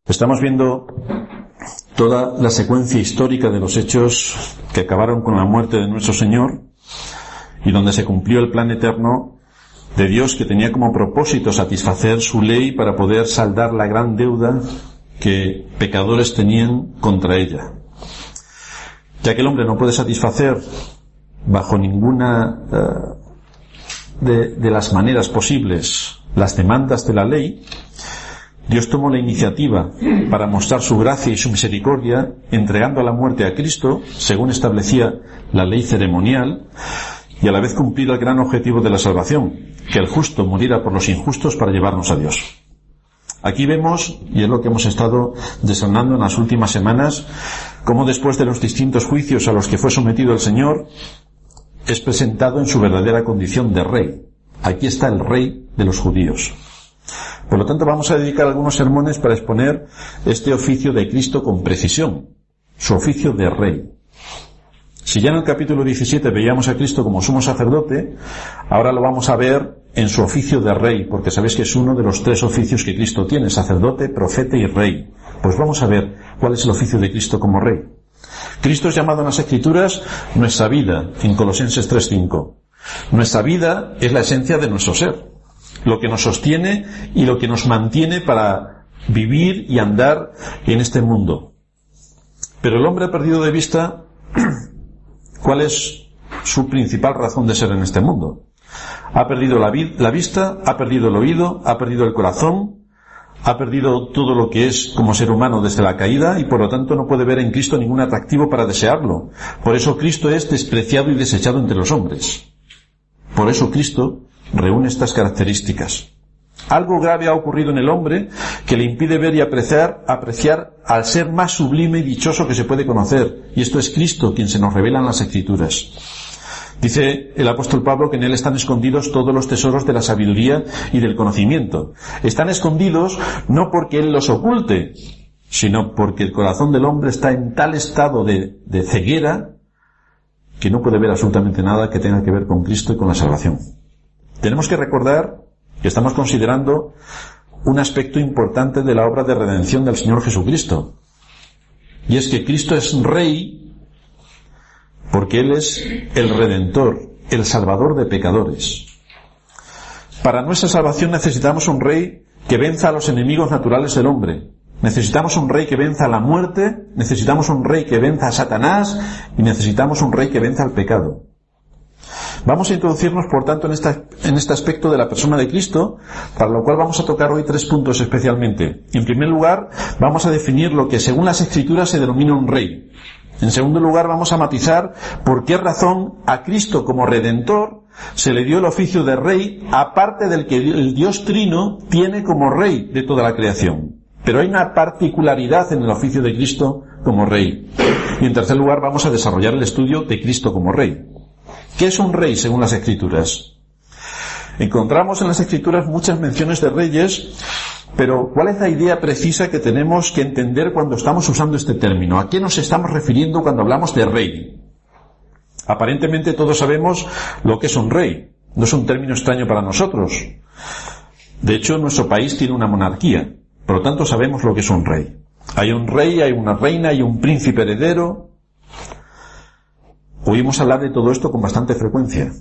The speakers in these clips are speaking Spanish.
Estamos viendo toda la secuencia histórica de los hechos que acabaron con la muerte de nuestro Señor y donde se cumplió el plan eterno de Dios, que tenía como propósito satisfacer su ley para poder saldar la gran deuda que pecadores tenían contra ella. Ya que el hombre no puede satisfacer bajo ninguna de las maneras posibles las demandas de la ley, Dios tomó la iniciativa para mostrar su gracia y su misericordia, entregando a la muerte a Cristo, según establecía la ley ceremonial, y a la vez cumplir el gran objetivo de la salvación, que el justo muriera por los injustos para llevarnos a Dios. Aquí vemos, y es lo que hemos estado desgranando en las últimas semanas, cómo después de los distintos juicios a los que fue sometido el Señor, es presentado en su verdadera condición de rey. Aquí está el rey de los judíos. Por lo tanto, vamos a dedicar algunos sermones para exponer este oficio de Cristo con precisión, su oficio de rey. Si ya en el capítulo 17 veíamos a Cristo como sumo sacerdote, ahora lo vamos a ver en su oficio de rey, porque sabéis que es uno de los tres oficios que Cristo tiene: sacerdote, profeta y rey. Pues vamos a ver cuál es el oficio de Cristo como rey. Cristo es llamado en las Escrituras nuestra vida, en Colosenses 3:5. Nuestra vida es la esencia de nuestro ser, lo que nos sostiene y lo que nos mantiene para vivir y andar en este mundo. Pero el hombre ha perdido de vista cuál es su principal razón de ser en este mundo. Ha perdido la vista, ha perdido el oído, ha perdido el corazón, ha perdido todo lo que es como ser humano desde la caída, y por lo tanto no puede ver en Cristo ningún atractivo para desearlo. Por eso Cristo es despreciado y desechado entre los hombres. Por eso Cristo reúne estas características. Algo grave ha ocurrido en el hombre que le impide ver y apreciar al ser más sublime y dichoso que se puede conocer, y esto es Cristo, quien se nos revela en las Escrituras. Dice el apóstol Pablo que en él están escondidos todos los tesoros de la sabiduría y del conocimiento. Están escondidos no porque él los oculte, sino porque el corazón del hombre está en tal estado de ceguera que no puede ver absolutamente nada que tenga que ver con Cristo y con la salvación. Tenemos que recordar que estamos considerando un aspecto importante de la obra de redención del Señor Jesucristo. Y es que Cristo es Rey porque Él es el Redentor, el Salvador de pecadores. Para nuestra salvación necesitamos un Rey que venza a los enemigos naturales del hombre. Necesitamos un Rey que venza a la muerte, necesitamos un Rey que venza a Satanás y necesitamos un Rey que venza al pecado. Vamos a introducirnos, por tanto, en este aspecto de la persona de Cristo, para lo cual vamos a tocar hoy 3 puntos especialmente. En primer lugar, vamos a definir lo que según las Escrituras se denomina un rey. En segundo lugar, vamos a matizar por qué razón a Cristo como Redentor se le dio el oficio de rey, aparte del que el Dios Trino tiene como rey de toda la creación. Pero hay una particularidad en el oficio de Cristo como rey. Y en tercer lugar, vamos a desarrollar el estudio de Cristo como rey. ¿Qué es un rey según las Escrituras? Encontramos en las Escrituras muchas menciones de reyes, pero ¿cuál es la idea precisa que tenemos que entender cuando estamos usando este término? ¿A qué nos estamos refiriendo cuando hablamos de rey? Aparentemente todos sabemos lo que es un rey. No es un término extraño para nosotros. De hecho, nuestro país tiene una monarquía. Por lo tanto, sabemos lo que es un rey. Hay un rey, hay una reina, hay un príncipe heredero. Oímos hablar de todo esto con bastante frecuencia.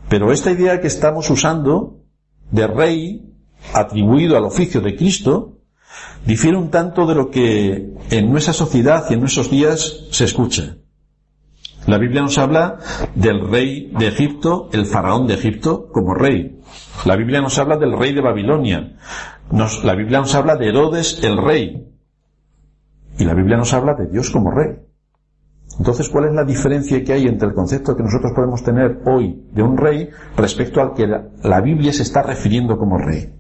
Pero esta idea que estamos usando de rey atribuido al oficio de Cristo difiere un tanto de lo que en nuestra sociedad y en nuestros días se escucha. La Biblia nos habla del rey de Egipto, el faraón de Egipto, como rey. La Biblia nos habla del rey de Babilonia. La Biblia nos habla de Herodes, el rey. Y la Biblia nos habla de Dios como rey. Entonces, ¿cuál es la diferencia que hay entre el concepto que nosotros podemos tener hoy de un rey respecto al que la Biblia se está refiriendo como rey?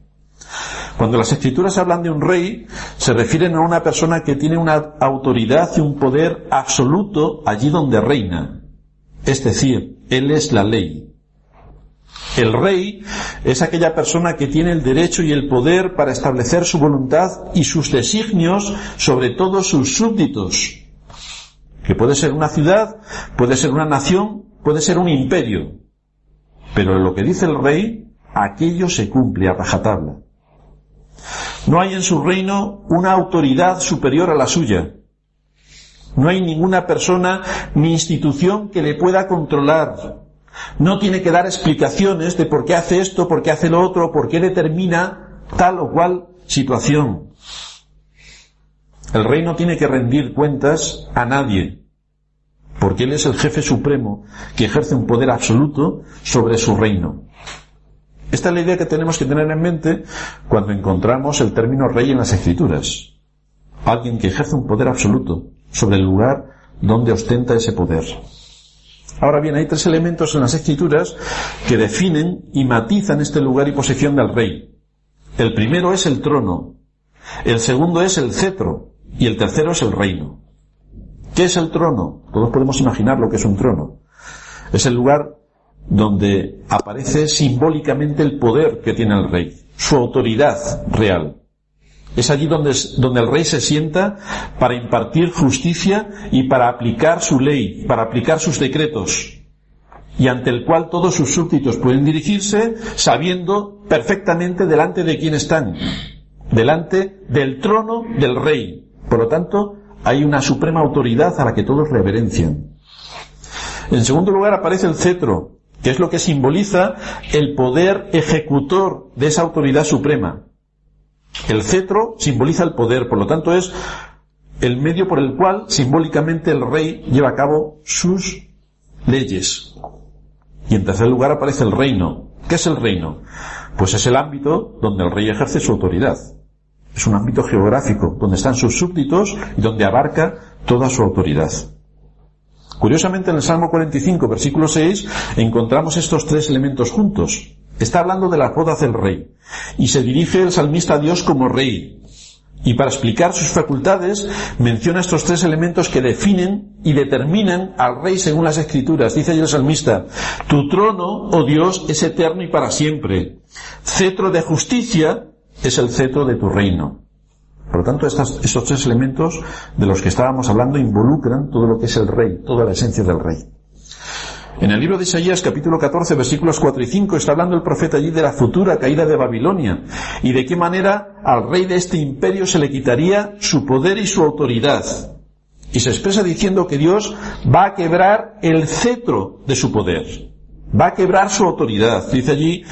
Cuando las Escrituras hablan de un rey, se refieren a una persona que tiene una autoridad y un poder absoluto allí donde reina. Es decir, Él es la ley. El rey es aquella persona que tiene el derecho y el poder para establecer su voluntad y sus designios sobre todos sus súbditos, que puede ser una ciudad, puede ser una nación, puede ser un imperio. Pero lo que dice el rey, aquello se cumple a rajatabla. No hay en su reino una autoridad superior a la suya. No hay ninguna persona ni institución que le pueda controlar. No tiene que dar explicaciones de por qué hace esto, por qué hace lo otro, por qué determina tal o cual situación. El rey no tiene que rendir cuentas a nadie, porque él es el jefe supremo que ejerce un poder absoluto sobre su reino. Esta es la idea que tenemos que tener en mente cuando encontramos el término rey en las Escrituras. Alguien que ejerce un poder absoluto sobre el lugar donde ostenta ese poder. Ahora bien, hay tres elementos en las Escrituras que definen y matizan este lugar y posición del rey. El primero es el trono, el segundo es el cetro y el tercero es el reino. ¿Qué es el trono? Todos podemos imaginar lo que es un trono. Es el lugar donde aparece simbólicamente el poder que tiene el rey, su autoridad real. Es allí donde el rey se sienta para impartir justicia y para aplicar su ley, para aplicar sus decretos, y ante el cual todos sus súbditos pueden dirigirse sabiendo perfectamente delante de quién están, delante del trono del rey. Por lo tanto, hay una suprema autoridad a la que todos reverencian. En segundo lugar aparece el cetro, que es lo que simboliza el poder ejecutor de esa autoridad suprema. El cetro simboliza el poder, por lo tanto es el medio por el cual simbólicamente el rey lleva a cabo sus leyes. Y en tercer lugar aparece el reino. ¿Qué es el reino? Pues es el ámbito donde el rey ejerce su autoridad. Es un ámbito geográfico donde están sus súbditos y donde abarca toda su autoridad. Curiosamente, en el Salmo 45, versículo 6, encontramos estos tres elementos juntos. Está hablando de las bodas del rey, y se dirige el salmista a Dios como rey. Y para explicar sus facultades, menciona estos tres elementos que definen y determinan al rey según las Escrituras. Dice allí el salmista: tu trono, oh Dios, es eterno y para siempre. Cetro de justicia es el cetro de tu reino. Por lo tanto, estos tres elementos de los que estábamos hablando involucran todo lo que es el rey, toda la esencia del rey. En el libro de Isaías, capítulo 14, versículos 4 y 5, está hablando el profeta allí de la futura caída de Babilonia y de qué manera al rey de este imperio se le quitaría su poder y su autoridad. Y se expresa diciendo que Dios va a quebrar el cetro de su poder, va a quebrar su autoridad. Dice allí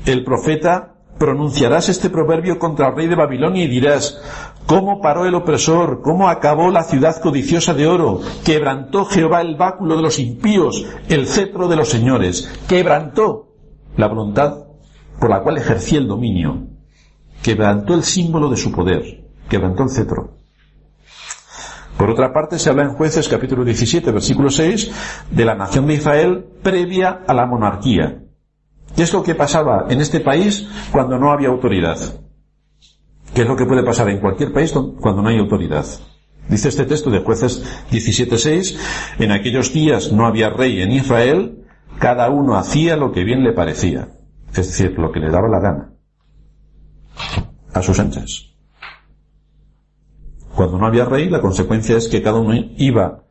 el profeta: pronunciarás este proverbio contra el rey de Babilonia y dirás: ¿cómo paró el opresor? ¿Cómo acabó la ciudad codiciosa de oro? Quebrantó Jehová el báculo de los impíos, el cetro de los señores. Quebrantó la voluntad por la cual ejercía el dominio. Quebrantó el símbolo de su poder. Quebrantó el cetro. Por otra parte, se habla en Jueces, capítulo 17, versículo 6, de la nación de Israel previa a la monarquía. ¿Qué es lo que pasaba en este país cuando no había autoridad? ¿Qué es lo que puede pasar en cualquier país cuando no hay autoridad? Dice este texto de Jueces 17:6, en aquellos días no había rey en Israel, cada uno hacía lo que bien le parecía, es decir, lo que le daba la gana, a sus anchas. Cuando no había rey, la consecuencia es que cada uno iba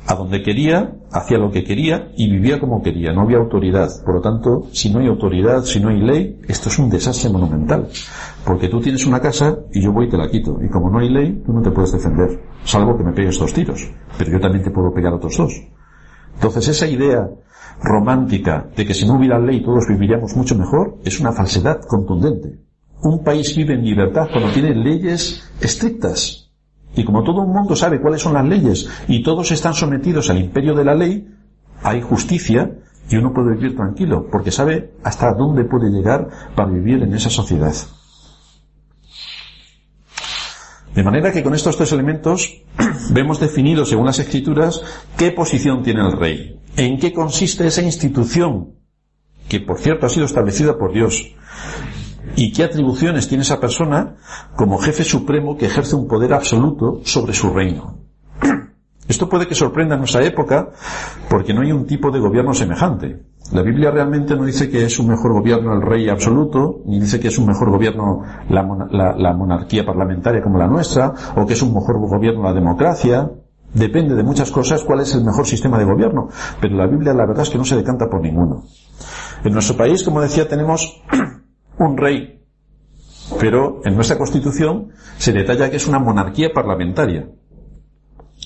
a donde quería, hacía lo que quería y vivía como quería. No había autoridad. Por lo tanto, si no hay autoridad, si no hay ley, esto es un desastre monumental. Porque tú tienes una casa y yo voy y te la quito. Y como no hay ley, tú no te puedes defender. Salvo que me pegues 2 tiros. Pero yo también te puedo pegar otros 2. Entonces, esa idea romántica de que si no hubiera ley todos viviríamos mucho mejor es una falsedad contundente. Un país vive en libertad cuando tiene leyes estrictas. Y como todo el mundo sabe cuáles son las leyes y todos están sometidos al imperio de la ley, hay justicia y uno puede vivir tranquilo, porque sabe hasta dónde puede llegar para vivir en esa sociedad. De manera que con estos tres elementos vemos definido, según las Escrituras, qué posición tiene el rey, en qué consiste esa institución, que por cierto ha sido establecida por Dios, y qué atribuciones tiene esa persona como jefe supremo que ejerce un poder absoluto sobre su reino. Esto puede que sorprenda en nuestra época porque no hay un tipo de gobierno semejante. La Biblia realmente no dice que es un mejor gobierno el rey absoluto, ni dice que es un mejor gobierno la monarquía parlamentaria como la nuestra, o que es un mejor gobierno la democracia. Depende de muchas cosas cuál es el mejor sistema de gobierno, pero la Biblia la verdad es que no se decanta por ninguno. En nuestro país, como decía, tenemos un rey pero en nuestra Constitución se detalla que es una monarquía parlamentaria.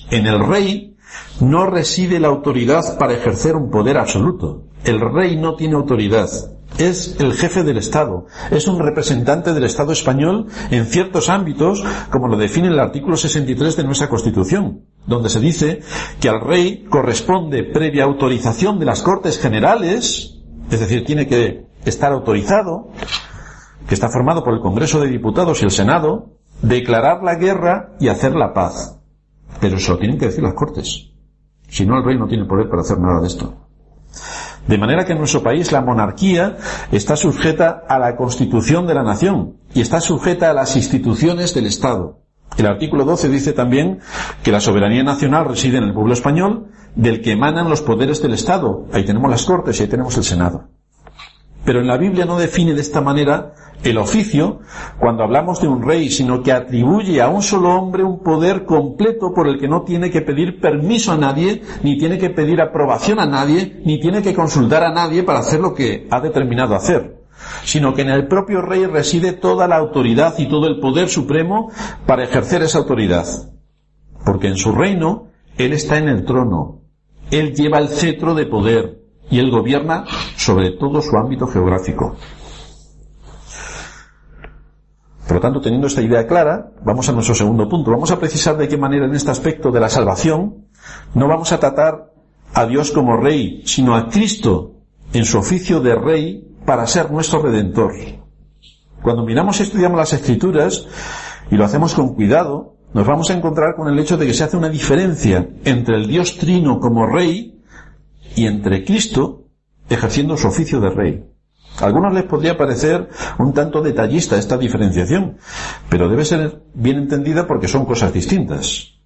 En el rey no reside la autoridad para ejercer un poder absoluto. El rey no tiene autoridad. Es el jefe del Estado. Es un representante del Estado español en ciertos ámbitos, como lo define el artículo 63 de nuestra Constitución, donde se dice que al rey corresponde, previa autorización de las Cortes Generales, es decir, tiene que estar autorizado, que está formado por el Congreso de Diputados y el Senado, declarar la guerra y hacer la paz. Pero eso lo tienen que decir las Cortes. Si no, el rey no tiene poder para hacer nada de esto. De manera que en nuestro país la monarquía está sujeta a la Constitución de la nación y está sujeta a las instituciones del Estado. El artículo 12 dice también que la soberanía nacional reside en el pueblo español, del que emanan los poderes del Estado. Ahí tenemos las Cortes y ahí tenemos el Senado. Pero en la Biblia no define de esta manera el oficio cuando hablamos de un rey, sino que atribuye a un solo hombre un poder completo por el que no tiene que pedir permiso a nadie, ni tiene que pedir aprobación a nadie, ni tiene que consultar a nadie para hacer lo que ha determinado hacer, sino que en el propio rey reside toda la autoridad y todo el poder supremo para ejercer esa autoridad. Porque en su reino, él está en el trono, él lleva el cetro de poder, y él gobierna sobre todo su ámbito geográfico. Por lo tanto, teniendo esta idea clara, vamos a nuestro segundo punto. Vamos a precisar de qué manera en este aspecto de la salvación no vamos a tratar a Dios como rey, sino a Cristo en su oficio de rey para ser nuestro redentor. Cuando miramos y estudiamos las Escrituras, y lo hacemos con cuidado, nos vamos a encontrar con el hecho de que se hace una diferencia entre el Dios Trino como rey y entre Cristo ejerciendo su oficio de rey. A algunos les podría parecer un tanto detallista esta diferenciación, pero debe ser bien entendida porque son cosas distintas.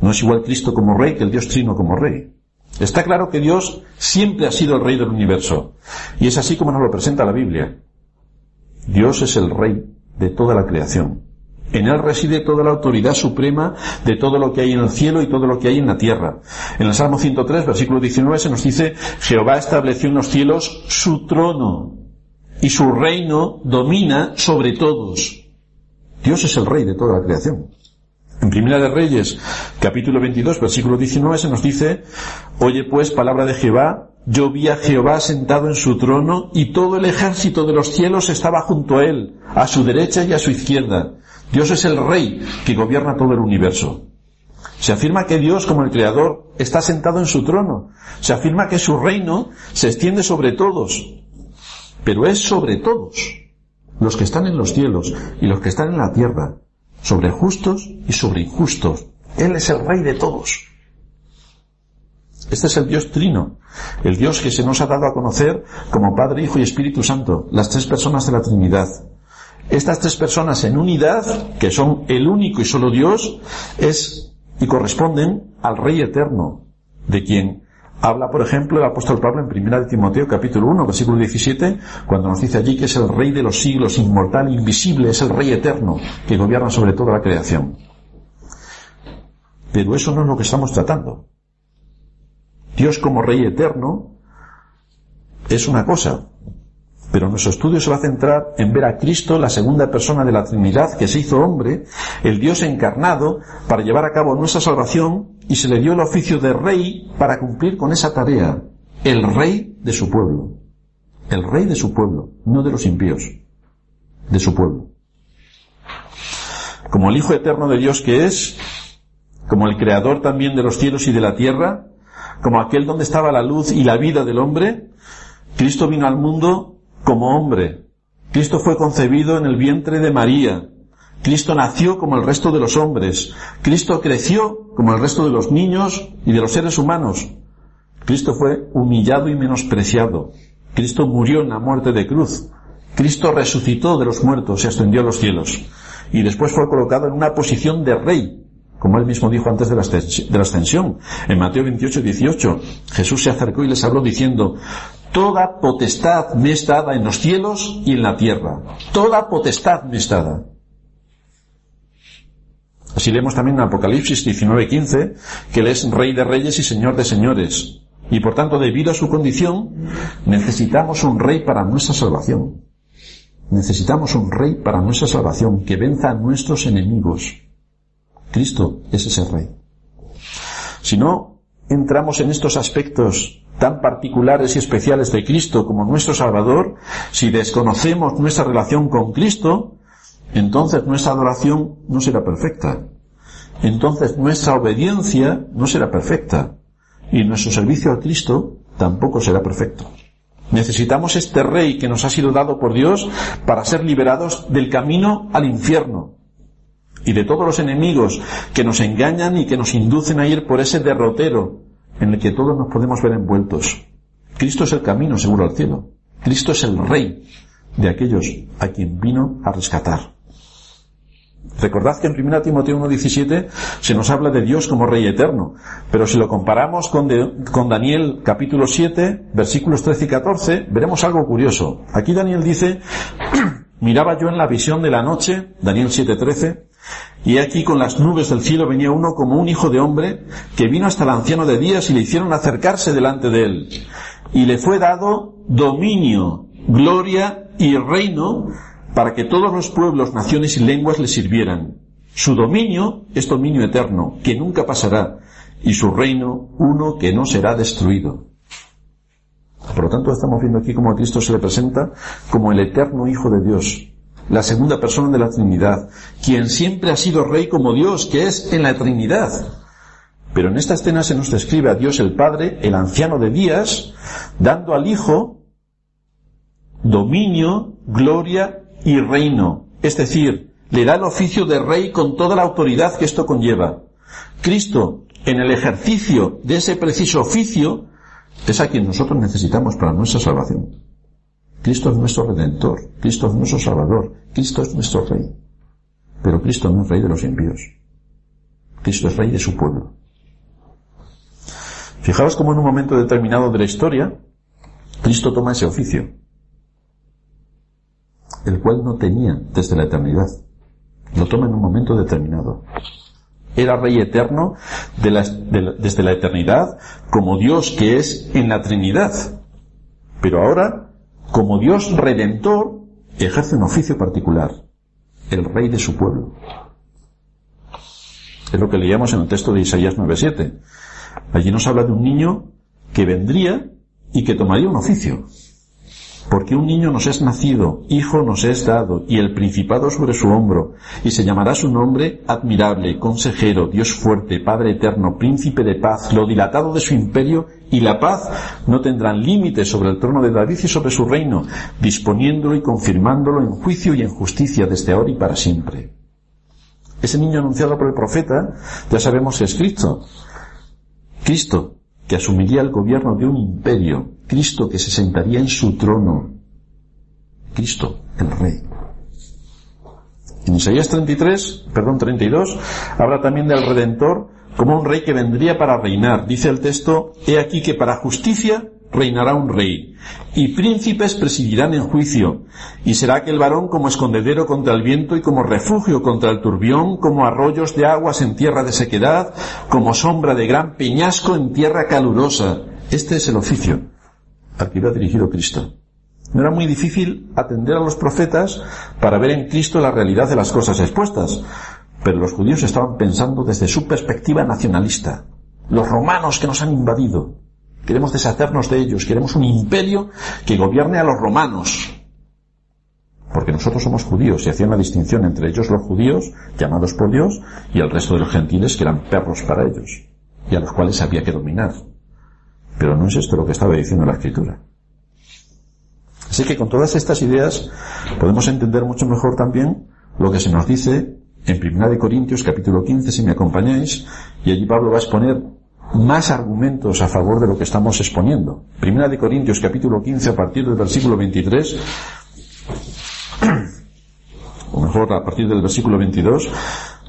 No es igual Cristo como rey que el Dios Trino como rey. Está claro que Dios siempre ha sido el rey del universo, y es así como nos lo presenta la Biblia. Dios es el rey de toda la creación. En él reside toda la autoridad suprema de todo lo que hay en el cielo y todo lo que hay en la tierra. En el Salmo 103, versículo 19, se nos dice: Jehová estableció en los cielos su trono, y su reino domina sobre todos. Dios es el rey de toda la creación. En Primera de Reyes, capítulo 22, versículo 19, se nos dice: Oye pues palabra de Jehová, yo vi a Jehová sentado en su trono, y todo el ejército de los cielos estaba junto a él, a su derecha y a su izquierda. Dios es el rey que gobierna todo el universo. Se afirma que Dios, como el Creador, está sentado en su trono. Se afirma que su reino se extiende sobre todos. Pero es sobre todos, los que están en los cielos y los que están en la tierra, sobre justos y sobre injustos. Él es el rey de todos. Este es el Dios Trino, el Dios que se nos ha dado a conocer como Padre, Hijo y Espíritu Santo, las tres personas de la Trinidad. Estas tres personas en unidad, que son el único y solo Dios, es y corresponden al Rey Eterno, de quien habla, por ejemplo, el apóstol Pablo en 1 de Timoteo, capítulo 1, versículo 17, cuando nos dice allí que es el Rey de los siglos, inmortal, invisible, es el Rey Eterno, que gobierna sobre toda la creación. Pero eso no es lo que estamos tratando. Dios como Rey Eterno es una cosa, pero nuestro estudio se va a centrar en ver a Cristo, la segunda persona de la Trinidad, que se hizo hombre, el Dios encarnado, para llevar a cabo nuestra salvación, y se le dio el oficio de rey para cumplir con esa tarea, el rey de su pueblo. El rey de su pueblo, no de los impíos, de su pueblo. Como el Hijo eterno de Dios que es, como el Creador también de los cielos y de la tierra, como aquel donde estaba la luz y la vida del hombre, Cristo vino al mundo como hombre. Cristo fue concebido en el vientre de María. Cristo nació como el resto de los hombres. Cristo creció como el resto de los niños y de los seres humanos. Cristo fue humillado y menospreciado. Cristo murió en la muerte de cruz. Cristo resucitó de los muertos y ascendió a los cielos. Y después fue colocado en una posición de rey, como él mismo dijo antes de la ascensión. En Mateo 28, 18, Jesús se acercó y les habló diciendo: Toda potestad me es dada en los cielos y en la tierra. Toda potestad me es dada. Así leemos también en Apocalipsis 19:15 que él es Rey de reyes y Señor de señores. Y por tanto, debido a su condición, necesitamos un rey para nuestra salvación. Necesitamos un rey para nuestra salvación, que venza a nuestros enemigos. Cristo es ese rey. Si no entramos en estos aspectos tan particulares y especiales de Cristo como nuestro Salvador, si desconocemos nuestra relación con Cristo, entonces nuestra adoración no será perfecta. Entonces nuestra obediencia no será perfecta. Y nuestro servicio a Cristo tampoco será perfecto. Necesitamos este rey que nos ha sido dado por Dios para ser liberados del camino al infierno y de todos los enemigos que nos engañan y que nos inducen a ir por ese derrotero en el que todos nos podemos ver envueltos. Cristo es el camino seguro al cielo. Cristo es el rey de aquellos a quien vino a rescatar. Recordad que en 1 Timoteo 1:17 se nos habla de Dios como Rey eterno, pero si lo comparamos con Daniel capítulo 7, versículos 13 y 14, veremos algo curioso. Aquí Daniel dice: miraba yo en la visión de la noche, Daniel 7:13, y aquí con las nubes del cielo venía uno como un hijo de hombre, que vino hasta el anciano de días y le hicieron acercarse delante de él. Y le fue dado dominio, gloria y reino, para que todos los pueblos, naciones y lenguas le sirvieran. Su dominio es dominio eterno, que nunca pasará, y su reino uno que no será destruido. Por lo tanto, estamos viendo aquí cómo a Cristo se le presenta como el eterno Hijo de Dios, la segunda persona de la Trinidad, quien siempre ha sido Rey como Dios, que es en la Trinidad. Pero en esta escena se nos describe a Dios el Padre, el anciano de días, dando al Hijo dominio, gloria y reino, es decir, le da el oficio de rey con toda la autoridad que esto conlleva. Cristo, en el ejercicio de ese preciso oficio, es a quien nosotros necesitamos para nuestra salvación. Cristo es nuestro Redentor, Cristo es nuestro Salvador, Cristo es nuestro Rey. Pero Cristo no es Rey de los impíos. Cristo es Rey de su pueblo. Fijaos cómo en un momento determinado de la historia, Cristo toma ese oficio, el cual no tenía desde la eternidad. Lo toma en un momento determinado. Era Rey eterno desde la eternidad, como Dios que es en la Trinidad. Pero ahora, como Dios Redentor, ejerce un oficio particular, el Rey de su pueblo. Es lo que leíamos en el texto de Isaías 9:7. Allí nos habla de un niño que vendría y que tomaría un oficio. Porque un niño nos es nacido, hijo nos es dado, y el principado sobre su hombro, y se llamará su nombre Admirable, Consejero, Dios fuerte, Padre eterno, Príncipe de paz. Lo dilatado de su imperio y la paz no tendrán límites sobre el trono de David y sobre su reino, disponiéndolo y confirmándolo en juicio y en justicia desde ahora y para siempre. Ese niño anunciado por el profeta, ya sabemos que es Cristo. Cristo, que asumiría el gobierno de un imperio, Cristo que se sentaría en su trono, Cristo, el Rey. En Isaías 32, habla también del Redentor como un Rey que vendría para reinar. Dice el texto: he aquí que para justicia reinará un Rey, y príncipes presidirán en juicio, y será aquel varón como escondedero contra el viento y como refugio contra el turbión, como arroyos de aguas en tierra de sequedad, como sombra de gran peñasco en tierra calurosa. Este es el oficio al que iba dirigido Cristo. No era muy difícil atender a los profetas para ver en Cristo la realidad de las cosas expuestas, pero los judíos estaban pensando desde su perspectiva nacionalista. Los romanos que nos han invadido, queremos deshacernos de ellos, queremos un imperio que gobierne a los romanos, porque nosotros somos judíos, y hacían la distinción entre ellos, los judíos, llamados por Dios, y el resto de los gentiles, que eran perros para ellos, y a los cuales había que dominar. Pero no es esto lo que estaba diciendo la Escritura. Así que con todas estas ideas podemos entender mucho mejor también lo que se nos dice en 1 Corintios capítulo 15, si me acompañáis, y allí Pablo va a exponer más argumentos a favor de lo que estamos exponiendo. 1 Corintios capítulo 15, a partir del versículo 23, o mejor a partir del versículo 22,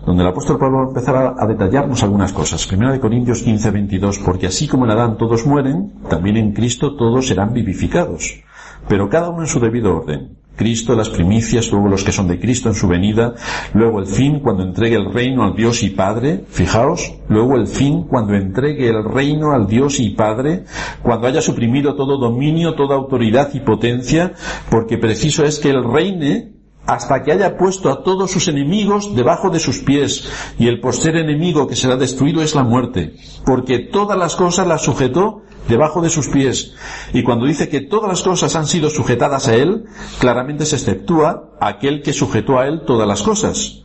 donde el apóstol Pablo va a empezar a detallarnos algunas cosas. 1 Corintios 15, 22, porque así como en Adán todos mueren, también en Cristo todos serán vivificados, pero cada uno en su debido orden. Cristo, las primicias, luego los que son de Cristo en su venida, luego el fin cuando entregue el reino al Dios y Padre, fijaos, luego el fin cuando entregue el reino al Dios y Padre, cuando haya suprimido todo dominio, toda autoridad y potencia, porque preciso es que Él reine hasta que haya puesto a todos sus enemigos debajo de sus pies, y el postrer enemigo que será destruido es la muerte, porque todas las cosas las sujetó debajo de sus pies. Y cuando dice que todas las cosas han sido sujetadas a Él, claramente se exceptúa aquel que sujetó a Él todas las cosas,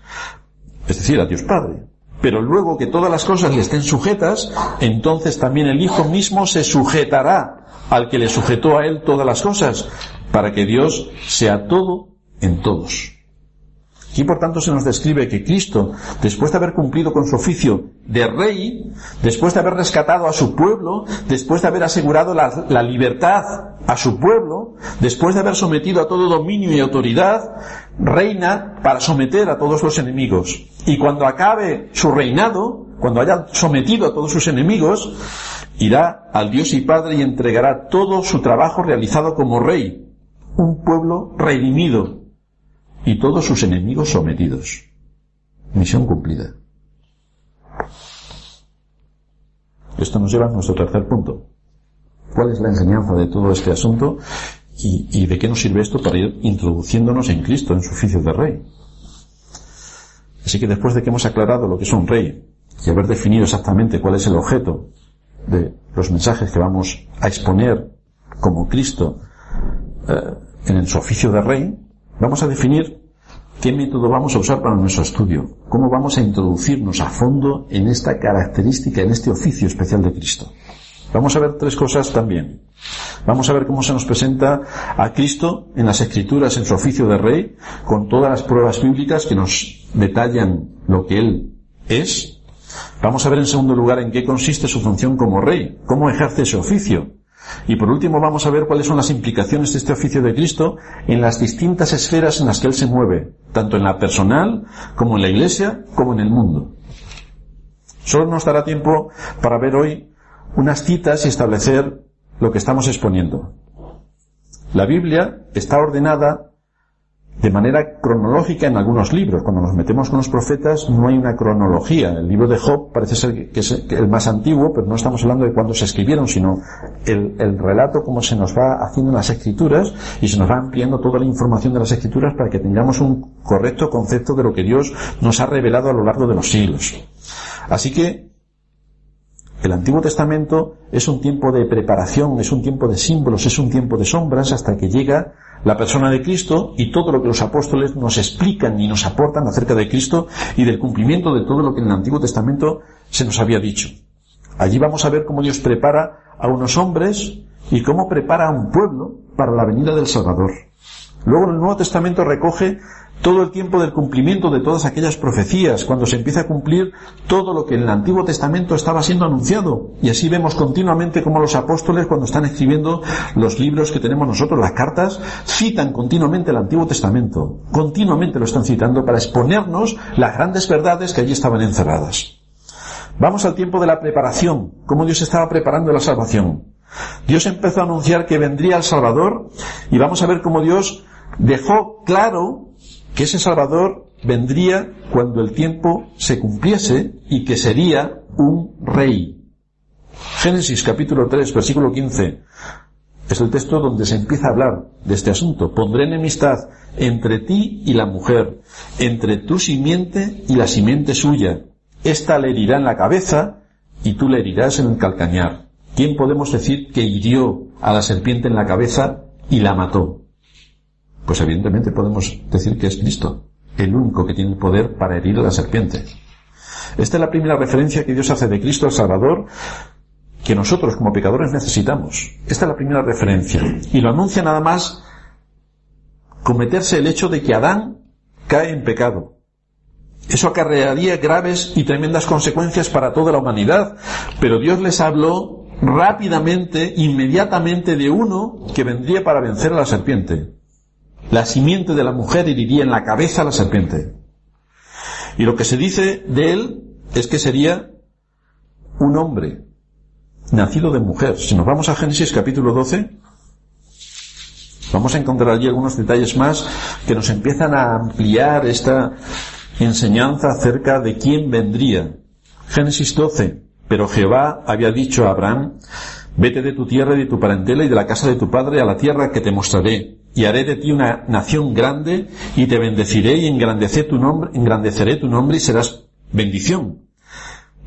es decir, a Dios Padre. Pero luego que todas las cosas le estén sujetas, entonces también el Hijo mismo se sujetará al que le sujetó a Él todas las cosas, para que Dios sea todo en todos. Aquí, por tanto, se nos describe que Cristo, después de haber cumplido con su oficio de rey, después de haber rescatado a su pueblo, después de haber asegurado la libertad a su pueblo, después de haber sometido a todo dominio y autoridad, reina para someter a todos los enemigos. Y cuando acabe su reinado, cuando haya sometido a todos sus enemigos, irá al Dios y Padre y entregará todo su trabajo realizado como rey, un pueblo redimido, y todos sus enemigos sometidos. Misión cumplida. Esto nos lleva a nuestro tercer punto. ¿Cuál es la enseñanza de todo este asunto? ¿Y de qué nos sirve esto para ir introduciéndonos en Cristo, en su oficio de rey? Así que después de que hemos aclarado lo que es un rey y haber definido exactamente cuál es el objeto de los mensajes que vamos a exponer como Cristo en su oficio de rey, vamos a definir qué método vamos a usar para nuestro estudio, cómo vamos a introducirnos a fondo en esta característica, en este oficio especial de Cristo. Vamos a ver tres cosas también. Vamos a ver cómo se nos presenta a Cristo en las Escrituras, en su oficio de rey, con todas las pruebas bíblicas que nos detallan lo que Él es. Vamos a ver en segundo lugar en qué consiste su función como rey, cómo ejerce ese oficio. Y por último vamos a ver cuáles son las implicaciones de este oficio de Cristo en las distintas esferas en las que Él se mueve, tanto en la personal, como en la Iglesia, como en el mundo. Solo nos dará tiempo para ver hoy unas citas y establecer lo que estamos exponiendo. La Biblia está ordenada de manera cronológica en algunos libros. Cuando nos metemos con los profetas no hay una cronología. El libro de Job parece ser que es el más antiguo, pero no estamos hablando de cuándo se escribieron, sino el relato como se nos va haciendo en las Escrituras, y se nos va ampliando toda la información de las Escrituras para que tengamos un correcto concepto de lo que Dios nos ha revelado a lo largo de los siglos. Así que el Antiguo Testamento es un tiempo de preparación, es un tiempo de símbolos, es un tiempo de sombras, hasta que llega la persona de Cristo y todo lo que los apóstoles nos explican y nos aportan acerca de Cristo y del cumplimiento de todo lo que en el Antiguo Testamento se nos había dicho. Allí vamos a ver cómo Dios prepara a unos hombres y cómo prepara a un pueblo para la venida del Salvador. Luego en el Nuevo Testamento recoge todo el tiempo del cumplimiento de todas aquellas profecías, cuando se empieza a cumplir todo lo que en el Antiguo Testamento estaba siendo anunciado. Y así vemos continuamente cómo los apóstoles, cuando están escribiendo los libros que tenemos nosotros, las cartas, citan continuamente el Antiguo Testamento. Continuamente lo están citando para exponernos las grandes verdades que allí estaban encerradas. Vamos al tiempo de la preparación, cómo Dios estaba preparando la salvación. Dios empezó a anunciar que vendría el Salvador, y vamos a ver cómo Dios dejó claro que ese Salvador vendría cuando el tiempo se cumpliese y que sería un rey. Génesis capítulo 3, versículo 15, es el texto donde se empieza a hablar de este asunto. Pondré enemistad entre ti y la mujer, entre tu simiente y la simiente suya. Ésta le herirá en la cabeza y tú le herirás en el calcañar. ¿Quién podemos decir que hirió a la serpiente en la cabeza y la mató? Pues evidentemente podemos decir que es Cristo, el único que tiene el poder para herir a la serpiente. Esta es la primera referencia que Dios hace de Cristo el Salvador, que nosotros como pecadores necesitamos. Esta es la primera referencia. Y lo anuncia nada más cometerse el hecho de que Adán cae en pecado. Eso acarrearía graves y tremendas consecuencias para toda la humanidad, pero Dios les habló rápidamente, inmediatamente, de uno que vendría para vencer a la serpiente. La simiente de la mujer heriría en la cabeza a la serpiente. Y lo que se dice de él es que sería un hombre nacido de mujer. Si nos vamos a Génesis capítulo 12, Vamos a encontrar allí algunos detalles más que nos empiezan a ampliar esta enseñanza acerca de quién vendría. Génesis 12. Pero Jehová había dicho a Abraham: vete de tu tierra y de tu parentela y de la casa de tu padre a la tierra que te mostraré, y haré de ti una nación grande, y te bendeciré y engrandeceré tu nombre y serás bendición.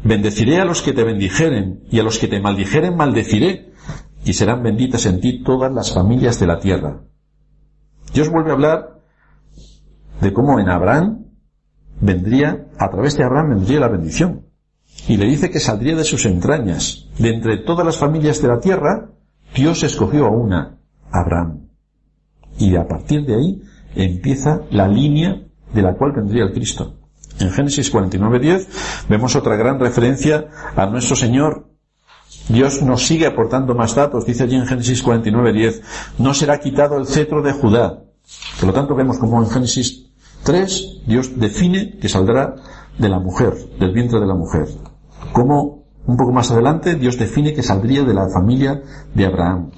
Bendeciré a los que te bendijeren, y a los que te maldijeren maldeciré, y serán benditas en ti todas las familias de la tierra. Dios vuelve a hablar de cómo en Abraham a través de Abraham vendría la bendición. Y le dice que saldría de sus entrañas. De entre todas las familias de la tierra, Dios escogió a una, Abraham. Y a partir de ahí empieza la línea de la cual vendría el Cristo. En Génesis 49:10 vemos otra gran referencia a nuestro Señor. Dios nos sigue aportando más datos. Dice allí en Génesis 49:10: no será quitado el cetro de Judá. Por lo tanto vemos como en Génesis 3 Dios define que saldrá de la mujer, del vientre de la mujer. Como un poco más adelante Dios define que saldría de la familia de Abraham.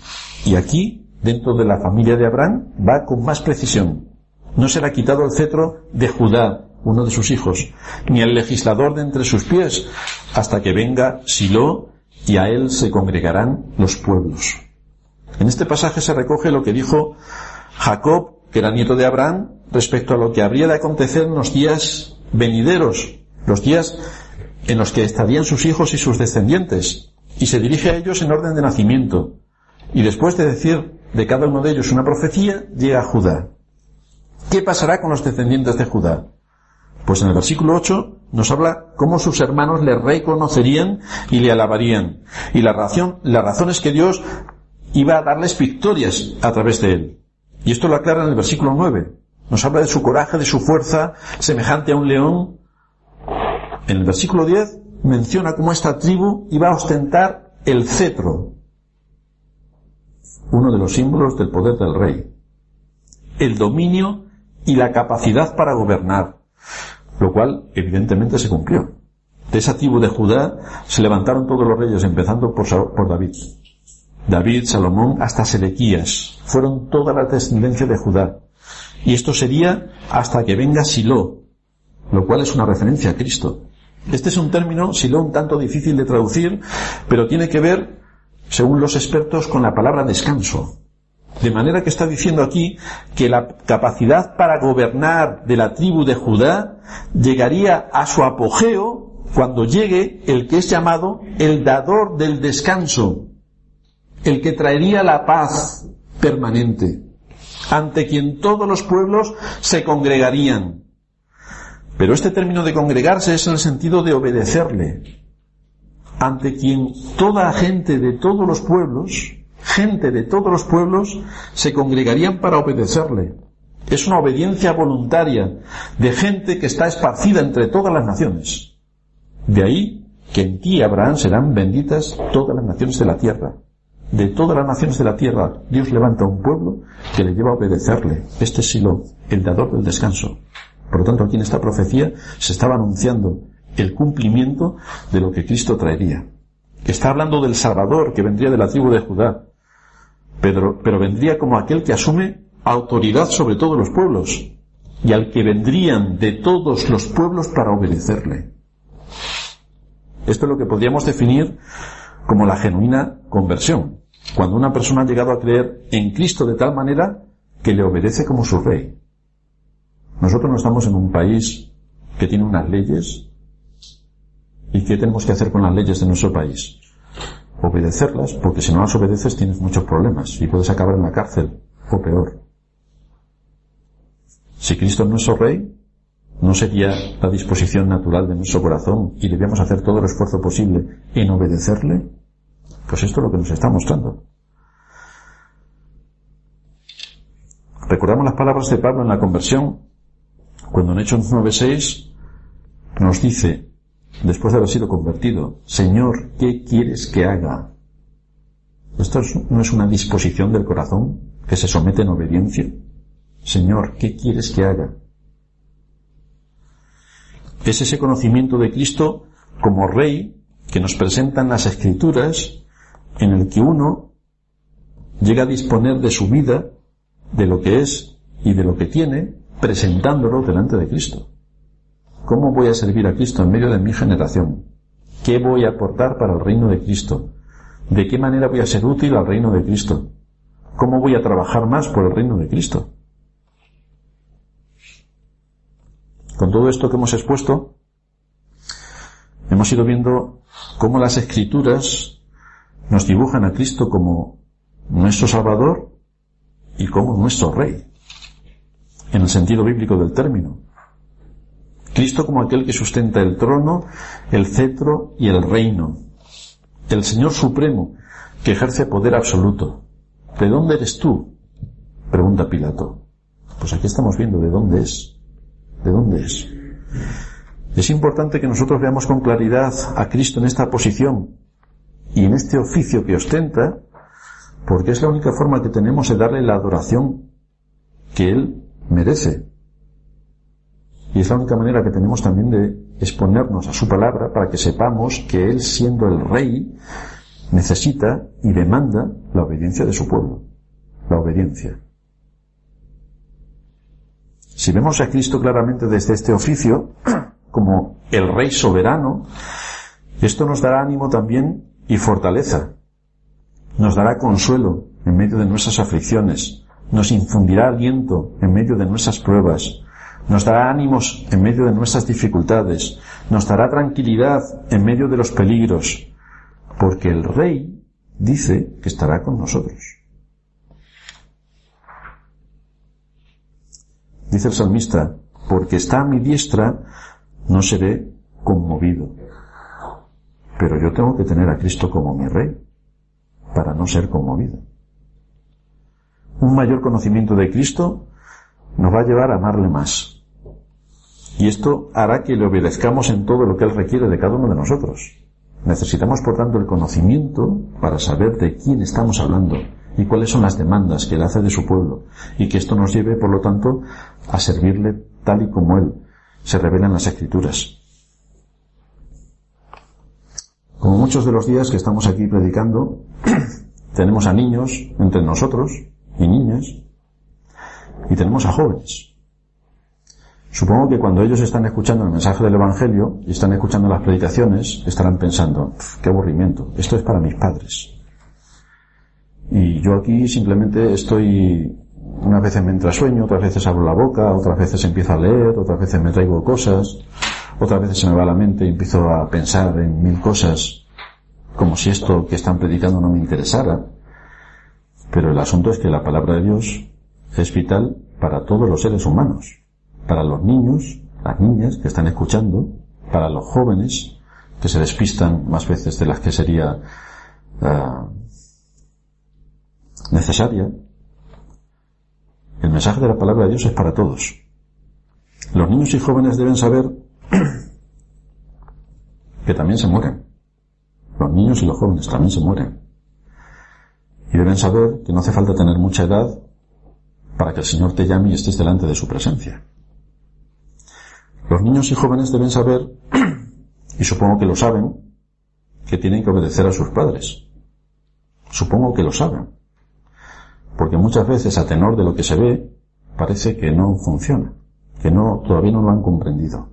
Y aquí, dentro de la familia de Abraham, va con más precisión. No será quitado el cetro de Judá, uno de sus hijos, ni el legislador de entre sus pies, hasta que venga Silo, y a él se congregarán los pueblos. En este pasaje se recoge lo que dijo Jacob, que era nieto de Abraham, respecto a lo que habría de acontecer en los días venideros, los días en los que estarían sus hijos y sus descendientes, y se dirige a ellos en orden de nacimiento, y después de decir de cada uno de ellos una profecía, llega a Judá. ¿Qué pasará con los descendientes de Judá? Pues en el versículo 8 nos habla cómo sus hermanos le reconocerían y le alabarían, y la razón es que Dios iba a darles victorias a través de él. Y esto lo aclara en el versículo 9. Nos habla de su coraje, de su fuerza, semejante a un león. En el versículo 10 menciona cómo esta tribu iba a ostentar el cetro, uno de los símbolos del poder del rey, el dominio y la capacidad para gobernar, lo cual evidentemente se cumplió. De esa tribu de Judá se levantaron todos los reyes, empezando por David. David, Salomón, hasta Sedequías. Fueron toda la descendencia de Judá. Y esto sería hasta que venga Silo, lo cual es una referencia a Cristo. Este es un término, Silo, un tanto difícil de traducir, pero tiene que ver, según los expertos, con la palabra descanso. De manera que está diciendo aquí que la capacidad para gobernar de la tribu de Judá llegaría a su apogeo cuando llegue el que es llamado el dador del descanso, el que traería la paz permanente, ante quien todos los pueblos se congregarían. Pero este término de congregarse es en el sentido de obedecerle, ante quien toda gente de todos los pueblos se congregarían para obedecerle. Es una obediencia voluntaria de gente que está esparcida entre todas las naciones. De ahí que en ti, Abraham, serán benditas todas las naciones de la tierra. De todas las naciones de la tierra, Dios levanta un pueblo que le lleva a obedecerle. Este es Silo, el dador del descanso. Por lo tanto, aquí en esta profecía se estaba anunciando el cumplimiento de lo que Cristo traería. Está hablando del Salvador que vendría de la tribu de Judá, pero vendría como aquel que asume autoridad sobre todos los pueblos, y al que vendrían de todos los pueblos para obedecerle. Esto es lo que podríamos definir como la genuina conversión, cuando una persona ha llegado a creer en Cristo de tal manera que le obedece como su rey. Nosotros no estamos en un país que tiene unas leyes. ¿Y qué tenemos que hacer con las leyes de nuestro país? Obedecerlas, porque si no las obedeces tienes muchos problemas y puedes acabar en la cárcel, o peor. Si Cristo es nuestro Rey, ¿no sería la disposición natural de nuestro corazón y debíamos hacer todo el esfuerzo posible en obedecerle? Pues esto es lo que nos está mostrando. Recordamos las palabras de Pablo en la conversión, cuando en Hechos 9:6 nos dice, después de haber sido convertido: Señor, ¿qué quieres que haga? ¿Esto no es una disposición del corazón que se somete en obediencia? Señor, ¿qué quieres que haga? Es ese conocimiento de Cristo como Rey que nos presentan las Escrituras, en el que uno llega a disponer de su vida de lo que es y de lo que tiene, presentándolo delante de Cristo. ¿Cómo voy a servir a Cristo en medio de mi generación? ¿Qué voy a aportar para el reino de Cristo? ¿De qué manera voy a ser útil al reino de Cristo? ¿Cómo voy a trabajar más por el reino de Cristo? Con todo esto que hemos expuesto, hemos ido viendo cómo las Escrituras nos dibujan a Cristo como nuestro Salvador y como nuestro Rey, en el sentido bíblico del término. Cristo como aquel que sustenta el trono, el cetro y el reino. El Señor Supremo, que ejerce poder absoluto. ¿De dónde eres tú?, pregunta Pilato. Pues aquí estamos viendo de dónde es. ¿De dónde es? Es importante que nosotros veamos con claridad a Cristo en esta posición y en este oficio que ostenta, porque es la única forma que tenemos de darle la adoración que Él merece. Y es la única manera que tenemos también de exponernos a su palabra para que sepamos que Él, siendo el Rey, necesita y demanda la obediencia de su pueblo. La obediencia. Si vemos a Cristo claramente desde este oficio, como el Rey soberano, esto nos dará ánimo también y fortaleza. Nos dará consuelo en medio de nuestras aflicciones. Nos infundirá aliento en medio de nuestras pruebas. Nos dará ánimos en medio de nuestras dificultades. Nos dará tranquilidad en medio de los peligros. Porque el Rey dice que estará con nosotros. Dice el salmista, porque está a mi diestra, no seré conmovido. Pero yo tengo que tener a Cristo como mi Rey, para no ser conmovido. Un mayor conocimiento de Cristo nos va a llevar a amarle más. Y esto hará que le obedezcamos en todo lo que Él requiere de cada uno de nosotros. Necesitamos, por tanto, el conocimiento para saber de quién estamos hablando y cuáles son las demandas que Él hace de su pueblo, y que esto nos lleve, por lo tanto, a servirle tal y como Él se revela en las Escrituras. Como muchos de los días que estamos aquí predicando, tenemos a niños entre nosotros y niñas, y tenemos a jóvenes. Supongo que cuando ellos están escuchando el mensaje del Evangelio y están escuchando las predicaciones, estarán pensando, qué aburrimiento, esto es para mis padres. Y yo aquí simplemente estoy, unas veces me entra sueño, otras veces abro la boca, otras veces empiezo a leer, otras veces me traigo cosas, otras veces se me va la mente y empiezo a pensar en mil cosas, como si esto que están predicando no me interesara. Pero el asunto es que la palabra de Dios es vital para todos los seres humanos, para los niños, las niñas que están escuchando, para los jóvenes que se despistan más veces de las que sería necesaria. El mensaje de la palabra de Dios es para todos. Los niños y jóvenes deben saber que también se mueren. Los niños y los jóvenes también se mueren. Y deben saber que no hace falta tener mucha edad para que el Señor te llame y estés delante de su presencia. Los niños y jóvenes deben saber, y supongo que lo saben, que tienen que obedecer a sus padres. Supongo que lo saben. Porque muchas veces, a tenor de lo que se ve, parece que no funciona, que todavía no lo han comprendido.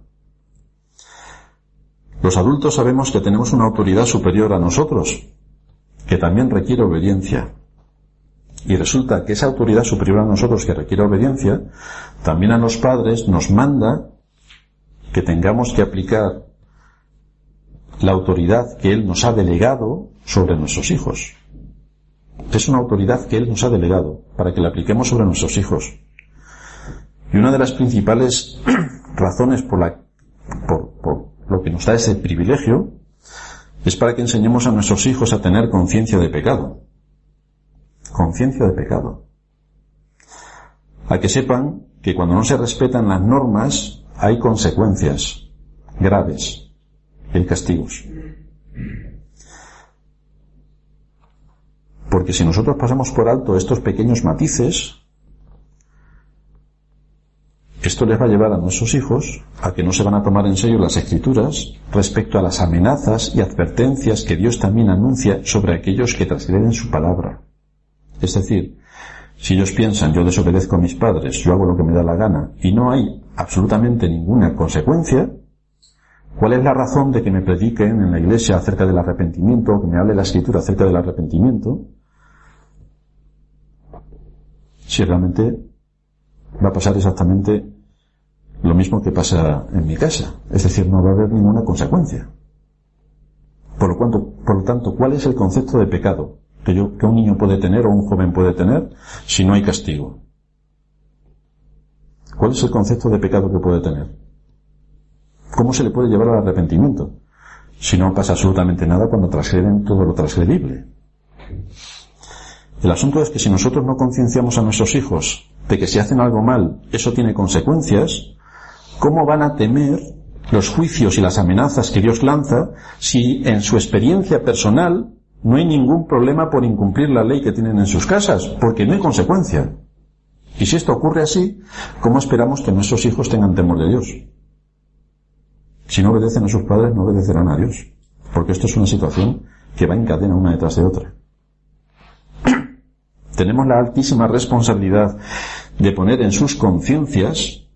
Los adultos sabemos que tenemos una autoridad superior a nosotros, que también requiere obediencia. Y resulta que esa autoridad superior a nosotros, que requiere obediencia, también a los padres nos manda que tengamos que aplicar la autoridad que Él nos ha delegado sobre nuestros hijos. Es una autoridad que Él nos ha delegado para que la apliquemos sobre nuestros hijos. Y una de las principales razones por lo que nos da ese privilegio es para que enseñemos a nuestros hijos a tener conciencia de pecado. Conciencia de pecado. A que sepan que cuando no se respetan las normas hay consecuencias graves, hay castigos. Porque si nosotros pasamos por alto estos pequeños matices, esto les va a llevar a nuestros hijos a que no se van a tomar en serio las Escrituras respecto a las amenazas y advertencias que Dios también anuncia sobre aquellos que transgreden su palabra. Es decir, Si ellos piensan, yo desobedezco a mis padres, yo hago lo que me da la gana, y no hay absolutamente ninguna consecuencia, ¿cuál es la razón de que me prediquen en la iglesia acerca del arrepentimiento, o que me hable la Escritura acerca del arrepentimiento, si realmente va a pasar exactamente lo mismo que pasa en mi casa? Es decir, no va a haber ninguna consecuencia. Por lo tanto, ¿cuál es el concepto de pecado que un niño puede tener o un joven puede tener si no hay castigo? ¿Cuál es el concepto de pecado que puede tener? ¿Cómo se le puede llevar al arrepentimiento si no pasa absolutamente nada cuando transgreden todo lo transgredible? El asunto es que si nosotros no concienciamos a nuestros hijos de que si hacen algo mal, eso tiene consecuencias, ¿cómo van a temer los juicios y las amenazas que Dios lanza si en su experiencia personal no hay ningún problema por incumplir la ley que tienen en sus casas? Porque no hay consecuencia. Y si esto ocurre así, ¿cómo esperamos que nuestros hijos tengan temor de Dios? Si no obedecen a sus padres, no obedecerán a Dios. Porque esto es una situación que va en cadena una detrás de otra. Tenemos la altísima responsabilidad de poner en sus conciencias,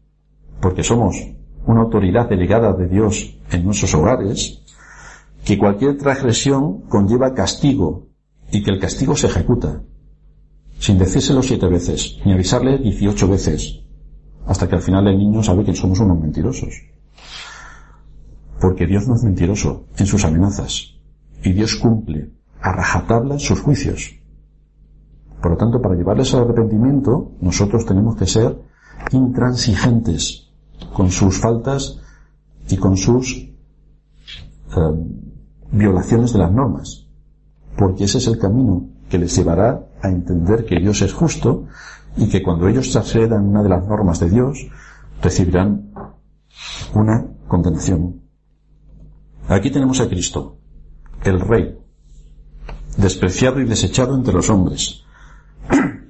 porque somos una autoridad delegada de Dios en nuestros hogares, que cualquier transgresión conlleva castigo y que el castigo se ejecuta, sin decírselo 7 veces, ni avisarle 18 veces, hasta que al final el niño sabe que somos unos mentirosos. Porque Dios no es mentiroso en sus amenazas, y Dios cumple a rajatabla sus juicios. Por lo tanto, para llevarles al arrepentimiento, nosotros tenemos que ser intransigentes con sus faltas y con sus violaciones de las normas, porque ese es el camino que les llevará a entender que Dios es justo y que cuando ellos transgredan una de las normas de Dios, recibirán una condenación. Aquí tenemos a Cristo, el Rey, despreciado y desechado entre los hombres,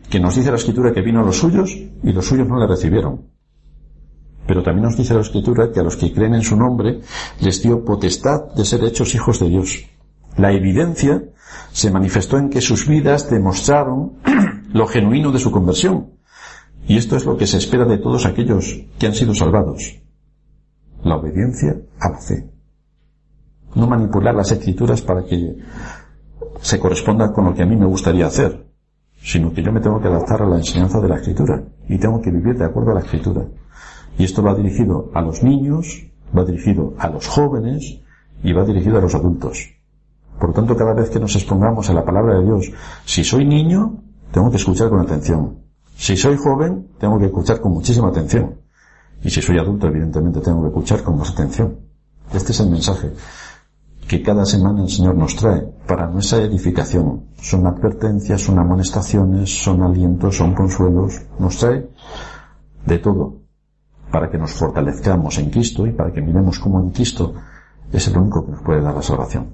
que nos dice la Escritura que vino a los suyos y los suyos no le recibieron. Pero también nos dice la Escritura que a los que creen en su nombre les dio potestad de ser hechos hijos de Dios. La evidencia se manifestó en que sus vidas demostraron lo genuino de su conversión. Y esto es lo que se espera de todos aquellos que han sido salvados. La obediencia a la fe. No manipular las Escrituras para que se corresponda con lo que a mí me gustaría hacer, sino que yo me tengo que adaptar a la enseñanza de la Escritura y tengo que vivir de acuerdo a la Escritura. Y esto va dirigido a los niños, va dirigido a los jóvenes y va dirigido a los adultos. Por lo tanto, cada vez que nos expongamos a la palabra de Dios, si soy niño, tengo que escuchar con atención. Si soy joven, tengo que escuchar con muchísima atención. Y si soy adulto, evidentemente tengo que escuchar con más atención. Este es el mensaje que cada semana el Señor nos trae para nuestra edificación. Son advertencias, son amonestaciones, son alientos, son consuelos. Nos trae de todo para que nos fortalezcamos en Cristo y para que miremos cómo en Cristo es el único que nos puede dar la salvación.